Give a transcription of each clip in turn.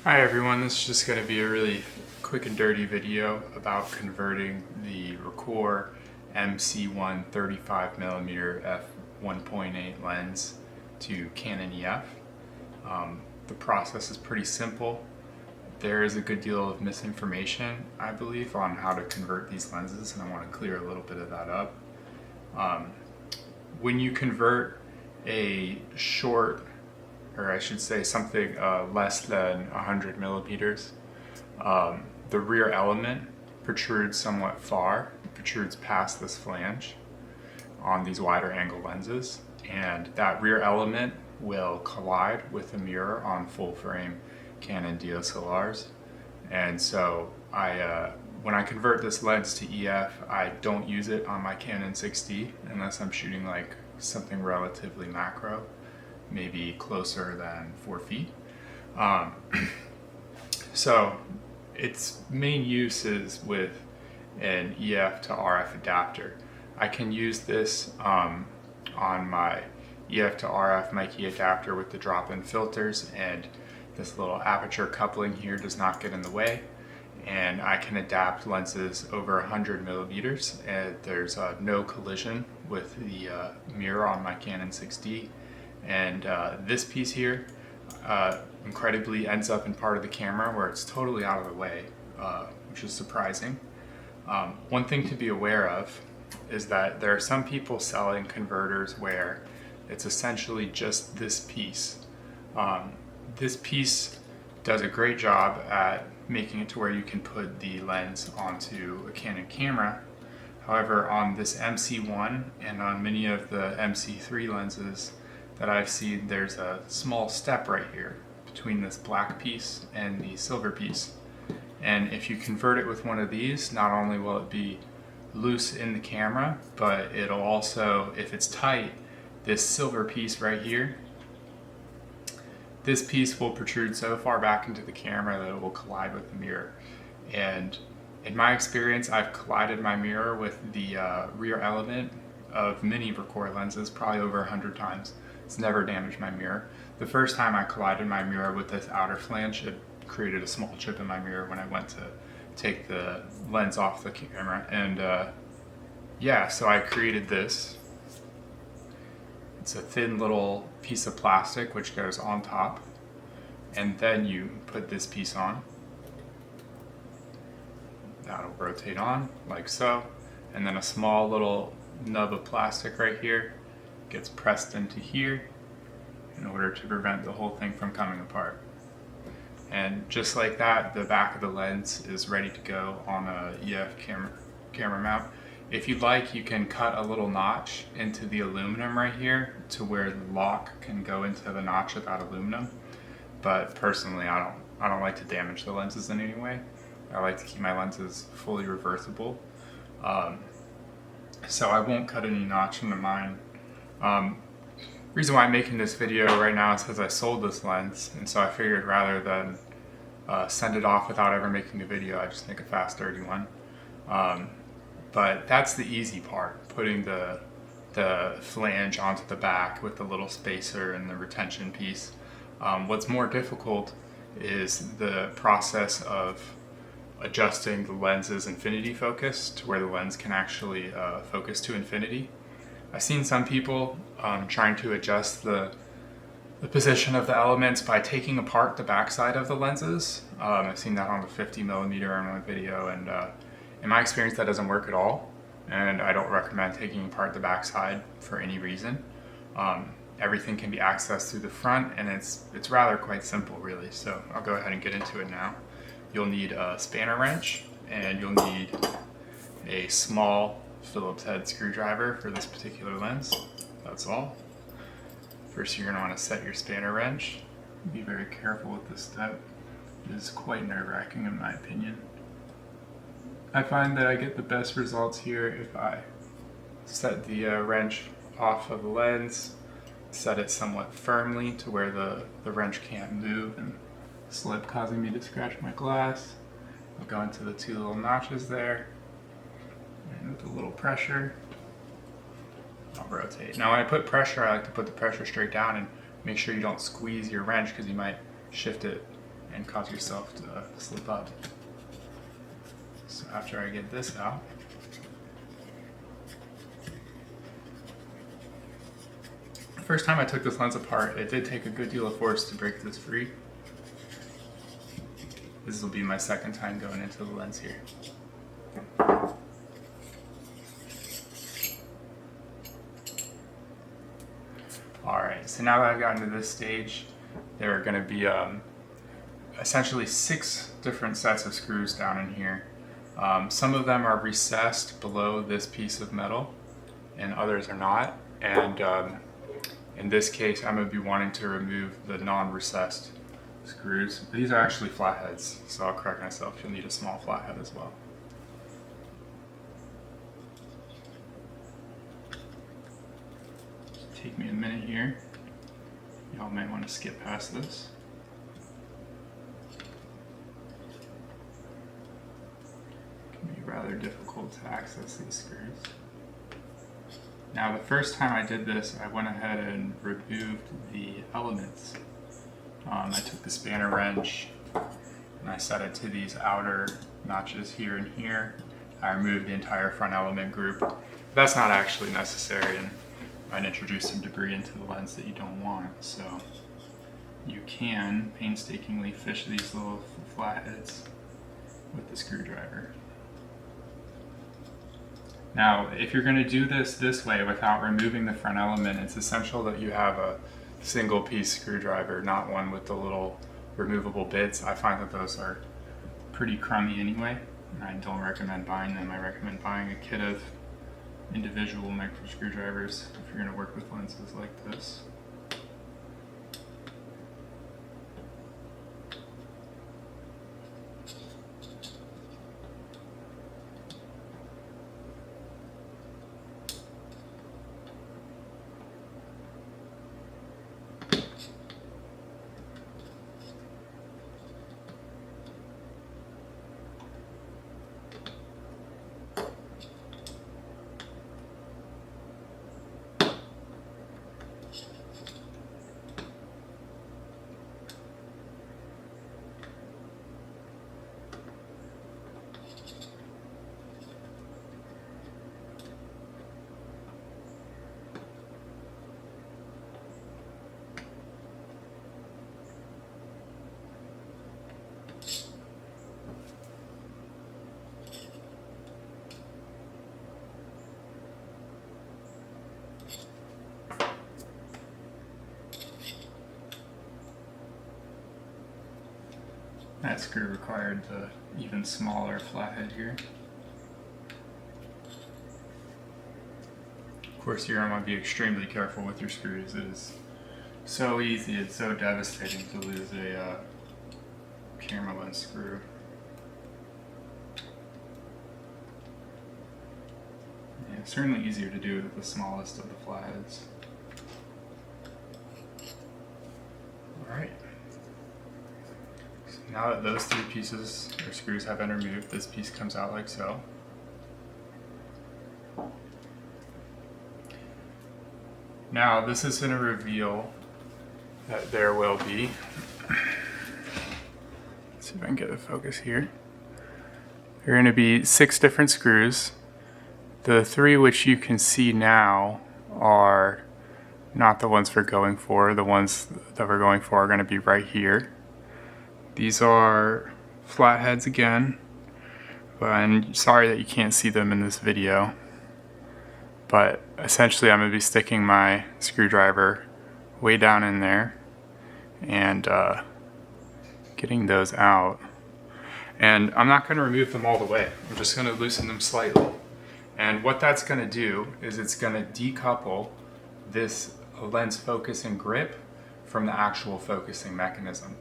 Hi everyone, this is just going to be a really quick and dirty video about converting the Rokkor MC1 35mm f1.8 lens to Canon EF. The process is pretty simple. There is a good deal of misinformation, I believe, on how to convert these lenses, and I want to clear a little bit of that up. When you convert a short, or I should say something less than 100 millimeters, the rear element protrudes somewhat far, protrudes past this flange on these wider angle lenses, and that rear element will collide with the mirror on full frame Canon DSLRs. And so when I convert this lens to EF, I don't use it on my Canon 6D unless I'm shooting like something relatively macro, maybe closer than 4 feet. So its main use is with an EF to RF adapter. I can use this on my EF to RF mic adapter with the drop-in filters, and this little aperture coupling here does not get in the way, and I can adapt lenses over 100 millimeters, and there's no collision with the mirror on my Canon 6D. And this piece here incredibly ends up in part of the camera where it's totally out of the way, which is surprising. One thing to be aware of is that there are some people selling converters where it's essentially just this piece. This piece does a great job at making it to where you can put the lens onto a Canon camera. However, on this MC1 and on many of the MC3 lenses that I've seen, there's a small step right here between this black piece and the silver piece. And if you convert it with one of these, not only will it be loose in the camera, but it'll also, if it's tight, this silver piece right here, this piece will protrude so far back into the camera that it will collide with the mirror. And in my experience, I've collided my mirror with the rear element of many Rokkor lenses probably over 100 times. It's never damaged my mirror. The first time I collided my mirror with this outer flange, it created a small chip in my mirror when I went to take the lens off the camera. And yeah, so I created this. It's a thin little piece of plastic which goes on top, and then you put this piece on. That'll rotate on like so, and then a small little nub of plastic right here gets pressed into here in order to prevent the whole thing from coming apart. And just like that, the back of the lens is ready to go on a EF camera mount. If you'd like, you can cut a little notch into the aluminum right here to where the lock can go into the notch of that aluminum. But personally, I don't like to damage the lenses in any way. I like to keep my lenses fully reversible. So I won't cut any notch into mine. Reason why I'm making this video right now is because I sold this lens, and so I figured rather than send it off without ever making a video, I just make a fast, dirty one. But that's the easy part, putting the flange onto the back with the little spacer and the retention piece. What's more difficult is the process of adjusting the lens's infinity focus to where the lens can actually focus to infinity. I've seen some people trying to adjust the position of the elements by taking apart the backside of the lenses. I've seen that on the 50mm in one video, and in my experience that doesn't work at all, and I don't recommend taking apart the backside for any reason. Everything can be accessed through the front, and it's rather quite simple really, so I'll go ahead and get into it now. You'll need a spanner wrench, and you'll need a small Phillips head screwdriver for this particular lens. That's all. First, you're going to want to set your spanner wrench. Be very careful with this step. It is quite nerve-wracking in my opinion. I find that I get the best results here if I set the wrench off of the lens, set it somewhat firmly to where the wrench can't move and slip, causing me to scratch my glass. I'll go into the two little notches there, and with a little pressure, I'll rotate. Now when I put pressure, I like to put the pressure straight down and make sure you don't squeeze your wrench because you might shift it and cause yourself to slip up. So after I get this out, the first time I took this lens apart, it did take a good deal of force to break this free. This will be my second time going into the lens here. Alright, so now that I've gotten to this stage, there are going to be essentially 6 different sets of screws down in here. Some of them are recessed below this piece of metal, and others are not. And in this case, I'm going to be wanting to remove the non-recessed screws. These are actually flatheads, so I'll correct myself. You'll need a small flathead as well. Take me a minute here. Y'all might want to skip past this. It can be rather difficult to access these screws. Now, the first time I did this, I went ahead and removed the elements. I took the spanner wrench and I set it to these outer notches here and here. I removed the entire front element group. That's not actually necessary, and might introduce some debris into the lens that you don't want. So you can painstakingly fish these little flatheads with the screwdriver. Now, if you're going to do this way without removing the front element, it's essential that you have a single piece screwdriver, not one with the little removable bits. I find that those are pretty crummy anyway, and I don't recommend buying them. I recommend buying a kit of individual micro screwdrivers if you're going to work with lenses like this. That screw required the even smaller flathead here. Of course, you're going to want to be extremely careful with your screws. It is so easy, it's so devastating to lose a camera lens screw. Yeah, it's certainly easier to do with the smallest of the flatheads. Alright. Now that those 3 pieces or screws have been removed, this piece comes out like so. Now this is going to reveal that there will be, let's see if I can get a focus here. There are going to be 6 different screws. The 3 which you can see now are not the ones we're going for. The ones that we're going for are going to be right here. These are flatheads again, but I'm sorry that you can't see them in this video. But essentially I'm going to be sticking my screwdriver way down in there and getting those out. And I'm not going to remove them all the way. I'm just going to loosen them slightly. And what that's going to do is it's going to decouple this lens focusing grip from the actual focusing mechanism.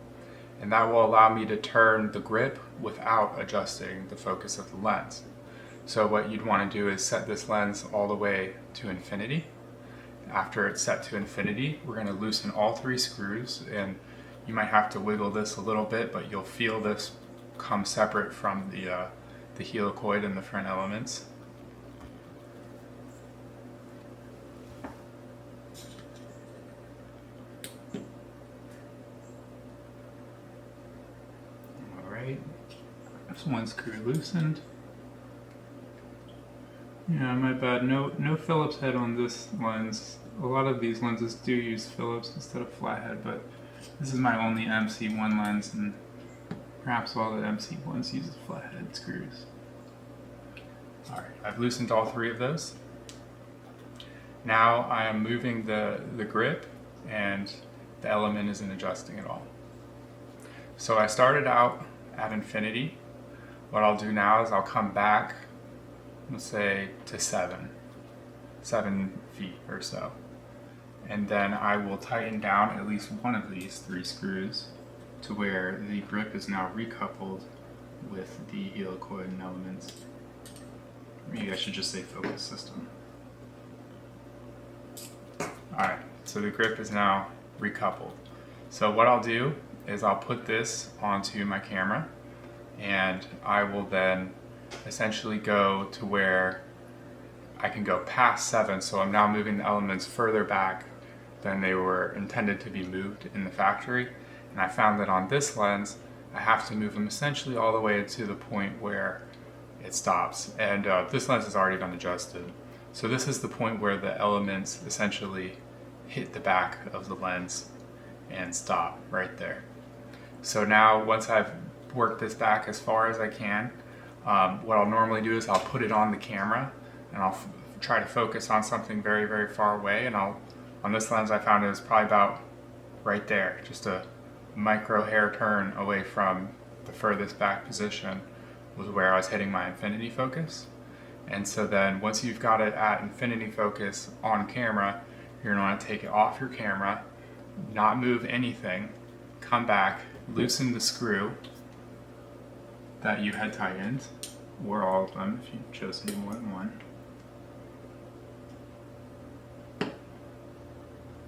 And that will allow me to turn the grip without adjusting the focus of the lens. So what you'd want to do is set this lens all the way to infinity. After it's set to infinity, we're going to loosen all 3 screws, and you might have to wiggle this a little bit, but you'll feel this come separate from the helicoid and the front elements. There's one screw loosened. Yeah, my bad. No Phillips head on this lens. A lot of these lenses do use Phillips instead of flathead, but this is my only MC1 lens, and perhaps all the MC1s use flathead screws. Alright, I've loosened all three of those. Now I am moving the grip, and the element isn't adjusting at all. So I started out at infinity. What I'll do now is I'll come back, let's say, to 7 feet or so. And then I will tighten down at least one of these 3 screws to where the grip is now recoupled with the helicoid elements. Maybe I should just say focus system. Alright, so the grip is now recoupled. So what I'll do is I'll put this onto my camera, and I will then essentially go to where I can go past 7, so I'm now moving the elements further back than they were intended to be moved in the factory. And I found that on this lens, I have to move them essentially all the way to the point where it stops. And this lens has already been adjusted. So this is the point where the elements essentially hit the back of the lens and stop right there. So now once I've worked this back as far as I can, what I'll normally do is I'll put it on the camera, and I'll try to focus on something very, very far away. And on this lens I found it was probably about right there, just a micro hair turn away from the furthest back position was where I was hitting my infinity focus. And so then once you've got it at infinity focus on camera, you're going to want to take it off your camera, not move anything, come back, loosen the screw that you had tightened, or all of them if you chose to do more than one.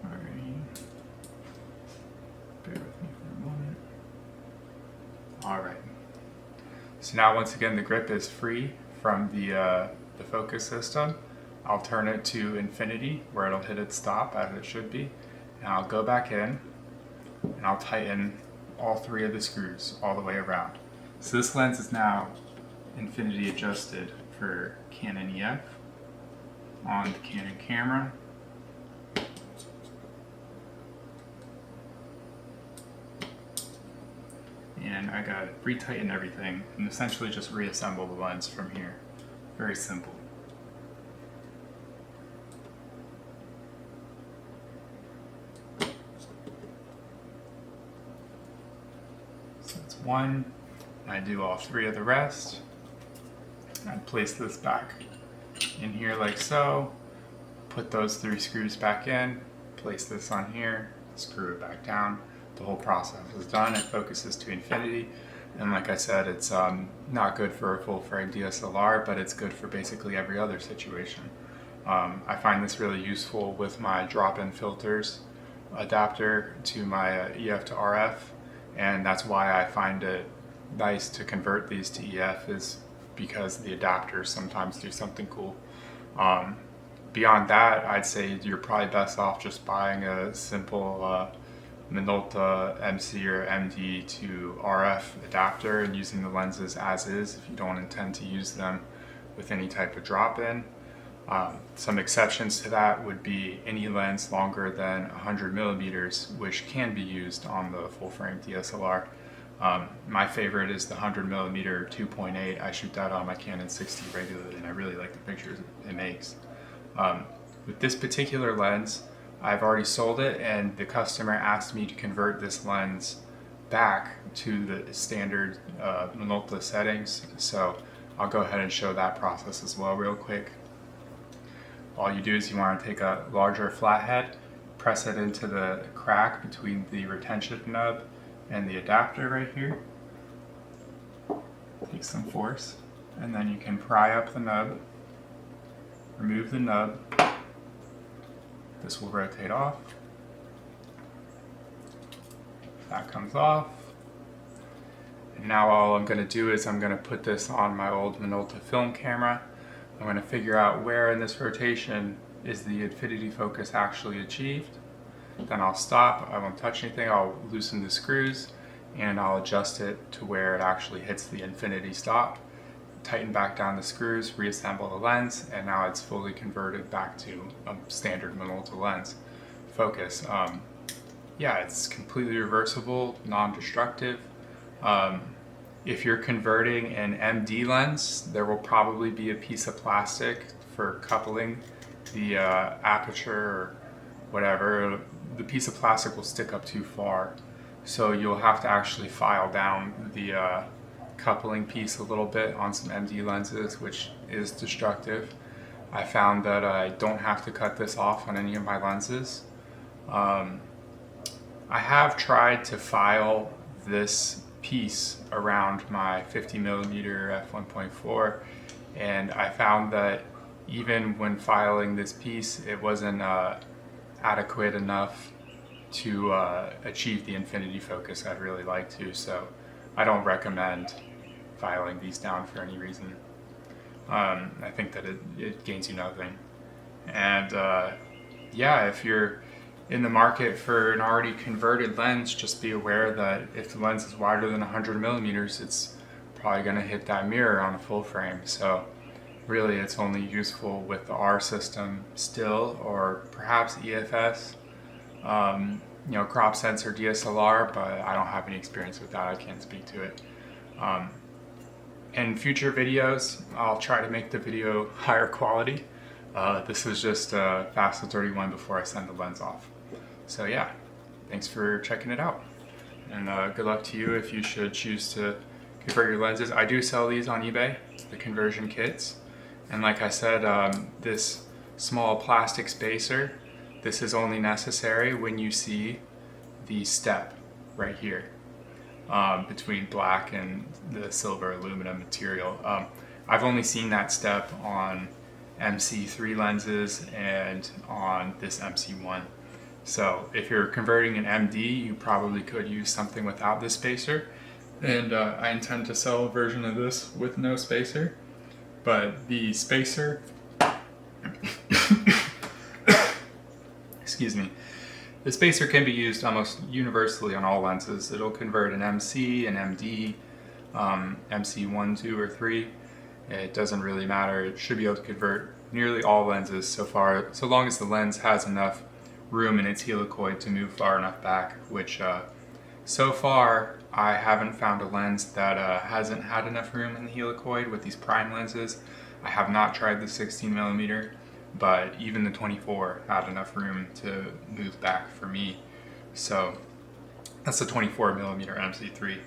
Alright, bear with me for a moment. Alright, so now once again the grip is free from the focus system. I'll turn it to infinity where it'll hit its stop as it should be, and I'll go back in and I'll tighten all 3 of the screws all the way around. So this lens is now infinity adjusted for Canon EF on the Canon camera. And I gotta retighten everything and essentially just reassemble the lens from here. Very simple. So it's 1. I do all 3 of the rest. I place this back in here like so. Put those 3 screws back in. Place this on here. Screw it back down. The whole process is done. It focuses to infinity, and like I said, it's not good for a full frame DSLR, but it's good for basically every other situation. I find this really useful with my drop-in filters adapter to my EF to RF, and that's why I find it nice to convert these to EF, is because the adapters sometimes do something cool. Beyond that, I'd say you're probably best off just buying a simple Minolta MC or MD to RF adapter and using the lenses as is if you don't intend to use them with any type of drop-in. Some exceptions to that would be any lens longer than 100 millimeters, which can be used on the full-frame DSLR. My favorite is the 100 millimeter 2.8. I shoot that on my Canon 60 regularly, and I really like the pictures it makes. With this particular lens, I've already sold it, and the customer asked me to convert this lens back to the standard Minolta settings, so I'll go ahead and show that process as well real quick. All you do is you want to take a larger flathead, press it into the crack between the retention nub and the adapter right here. Take some force, and then you can pry up the nub, remove the nub. This will rotate off. That comes off. And now all I'm going to do is I'm going to put this on my old Minolta film camera. I'm going to figure out where in this rotation is the infinity focus actually achieved. Then I'll stop. I won't touch anything. I'll loosen the screws, and I'll adjust it to where it actually hits the infinity stop, tighten back down the screws, reassemble the lens, and now it's fully converted back to a standard Minolta lens focus. Yeah, it's completely reversible, non-destructive. If you're converting an MD lens, there will probably be a piece of plastic for coupling the aperture or whatever. The piece of plastic will stick up too far, so you'll have to actually file down the coupling piece a little bit on some MD lenses, which is destructive. I found that I don't have to cut this off on any of my lenses. I have tried to file this piece around my 50mm f1.4, and I found that even when filing this piece, it wasn't adequate enough to achieve the infinity focus I'd really like to, so I don't recommend filing these down for any reason. I think that it gains you nothing. And yeah, if you're in the market for an already converted lens, just be aware that if the lens is wider than 100mm, it's probably going to hit that mirror on a full frame. So really it's only useful with the R system still, or perhaps EFS, crop sensor DSLR, but I don't have any experience with that. I can't speak to it. In future videos, I'll try to make the video higher quality. This was just a fast and dirty one before I send the lens off. So yeah, thanks for checking it out. And good luck to you if you should choose to convert your lenses. I do sell these on eBay, the conversion kits. And like I said, this small plastic spacer, this is only necessary when you see the step right here between black and the silver aluminum material. I've only seen that step on MC3 lenses and on this MC1. So if you're converting an MD, you probably could use something without this spacer. And I intend to sell a version of this with no spacer. But the spacer, excuse me, the spacer can be used almost universally on all lenses. It'll convert an MC, an MD, MC1, 2, or 3. It doesn't really matter. It should be able to convert nearly all lenses so far, so long as the lens has enough room in its helicoid to move far enough back, which so far I haven't found a lens that hasn't had enough room in the helicoid with these prime lenses. I have not tried the 16mm, but even the 24 had enough room to move back for me. So that's the 24mm MC3.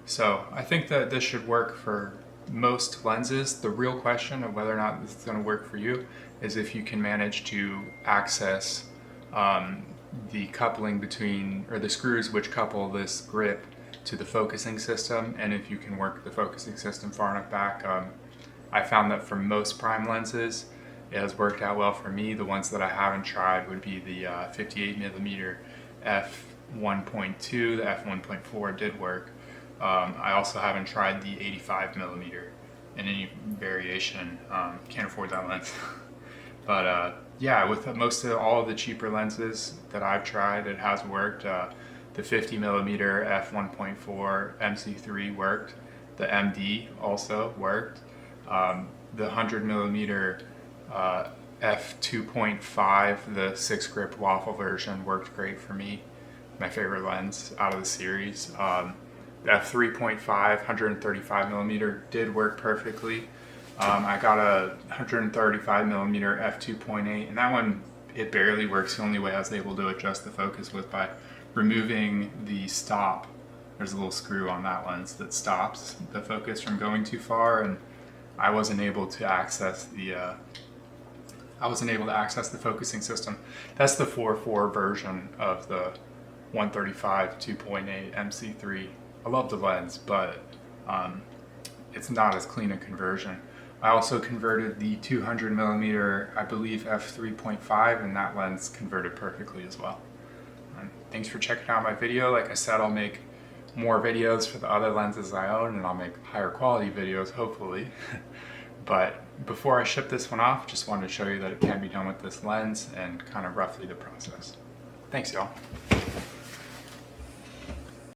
So I think that this should work for most lenses. The real question of whether or not this is going to work for you is if you can manage to access the coupling between, or the screws which couple this grip to the focusing system, and if you can work the focusing system far enough back. I found that for most prime lenses it has worked out well for me. The ones that I haven't tried would be the 58mm f1.2. The f1.4 did work. I also haven't tried the 85mm in any variation. Can't afford that lens. But yeah, with most of all of the cheaper lenses that I've tried, it has worked. The 50mm f1.4 MC3 worked. The MD also worked. The 100mm f2.5, the 6 grip waffle version, worked great for me. My favorite lens out of the series. The f3.5 135mm did work perfectly. I got a 135mm f2.8, and that one, it barely works. The only way I was able to adjust the focus was by removing the stop. There's a little screw on that lens that stops the focus from going too far, and I wasn't able to access the focusing system. That's the 4.4 version of the 135 2.8 MC3. I love the lens, but it's not as clean a conversion. I also converted the 200mm, I believe f3.5, and that lens converted perfectly as well. Thanks for checking out my video. Like I said, I'll make more videos for the other lenses I own, and I'll make higher quality videos, hopefully. But before I ship this one off, just wanted to show you that it can be done with this lens and kind of roughly the process. Thanks, y'all.